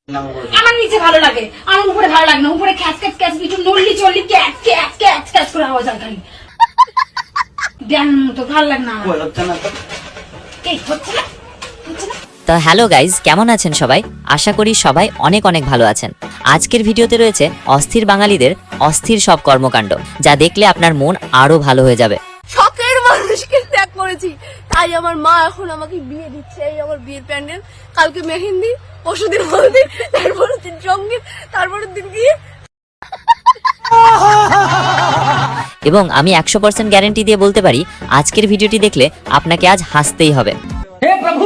আমার নিচে ভালো লাগে, আমার উপরে ভালো লাগে না। উপরে খ্যাচ খ্যাচ খ্যাচ কিছু নড়লি চললি ক্যাচ ক্যাচ ক্যাচ ক্যাচ করে আওয়াজ হয় খালি। দেন তো ভালো লাগে না। এই হচ্ছে না, হচ্ছে না। তো হ্যালো গাইজ, কেমন আছেন সবাই? আশা করি সবাই অনেক অনেক ভালো আছেন। আজকের ভিডিওতে রয়েছে অস্থির বাঙালিদের অস্থির সব কর্মকাণ্ড, যা দেখলে আপনার মন আরো ভালো হয়ে যাবে। শখের মানুষকে ত্যাগ করেছি, তাই আমার মা এখন আমাকে বিয়ে দিচ্ছে। এই আমার বিয়ের প্যান্ডেল, কালকে মেহেন্দি, পরশুদিন হলদি, তারপরের দিন সঙ্গীত, তারপরের দিন বিয়ে। এবং আমি 100% গ্যারেন্টি দিয়ে বলতে পারি, আজকের ভিডিওটি দেখলে আপনাকে আজ হাসতেই হবে।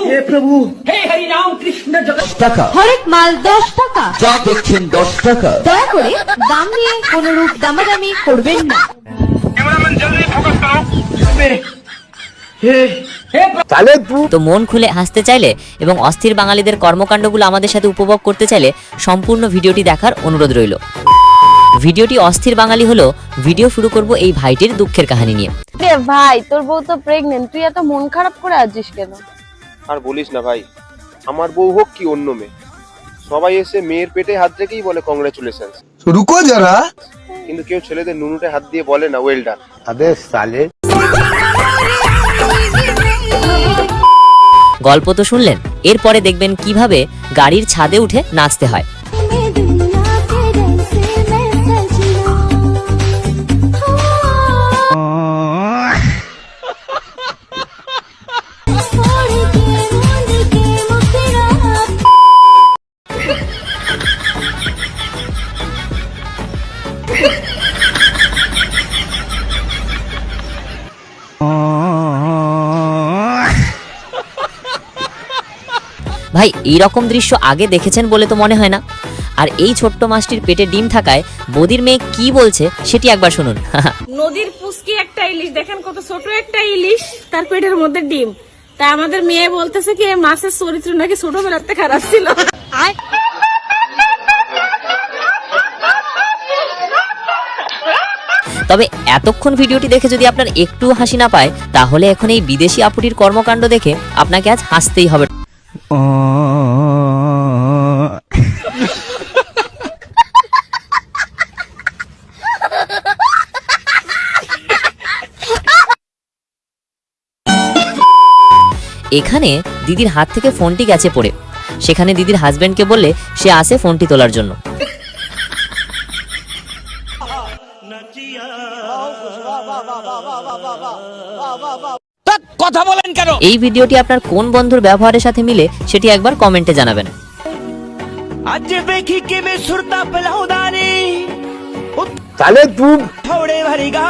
हे प्रभु हे हरि राम कृष्ण जगत টাকা হরেক মাল 10 টাকা। যা দেখছেন 10 টাকা। দয়া করে দাম নিয়ে কোনো রূপ দামাদামি করবেন না। তো মন খুলে হাসতে চাইলে এবং অস্থির বাঙালিদের কর্মকাণ্ডগুলো আমাদের সাথে উপভোগ করতে চাইলে সম্পূর্ণ ভিডিওটি দেখার অনুরোধ রইল। ভিডিওটি অস্থির বাঙালি হলো। ভিডিও শুরু করব এই ভাইটির দুঃখের কাহিনী নিয়ে। ভাই, তোর বউ তো প্রেগনেন্ট, তুই এত মন খারাপ করে আছিস কেন? আর বলিস না ভাই, আমার বউ হোক কি অন্য মেয়ে, সবাই এসে মেয়ের পেটে হাত রেখেই বলে কংগ্রেচুলেশন। রুকো যারা, কিন্তু কেউ ছেলেদের নুনুটে হাত দিয়ে বলে না ওয়েল ডান। আবে সালে। গল্প তো শুনলেন, এরপরে দেখবেন কিভাবে গাড়ির ছাদে উঠে নাচতে হয়। ভাই, এই রকম দৃশ্য আগে দেখেছেন বলে তো মনে হয় না। আর এই ছোট্ট মাছটির পেটে ডিম থাকায় বদির মেয়ে কি বলছে সেটি একবার শুনুন। নদীর পুষ্কি একটা ইলিশ, দেখেন কত ছোট একটা ইলিশ, তার পেটের মধ্যে ডিম। তা আমাদের মেয়ে বলতেছে কি মাছের চরিত্র নাকি ছোটবেলাতে খারাপ ছিল। তবে এতক্ষণ ভিডিওটি দেখে যদি আপনার একটু হাসি না পায়, তাহলে এখন এই বিদেশি আপুটির কর্মকাণ্ড দেখে আপনাকে আজ হাসতেই হবে। এখানে দিদির হাত থেকে ফোনটি গেছে পড়ে। সেখানে দিদির হাজবেন্ডকে বললে সে আসে ফোনটি তোলার জন্য। কথা বলেন কেন? এই ভিডিওটি আপনার কোন বন্ধুর ব্যবহারের সাথে মিলে সেটি একবার কমেন্টে জানাবেন। आज देखी के मैं सुरता पलाउदानी তাহলে তুই थोड़े भरीगा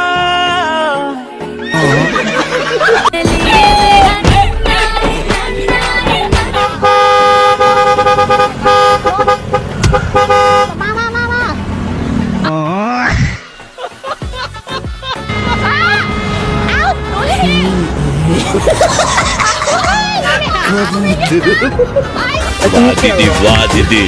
वाह दीदी वाह दीदी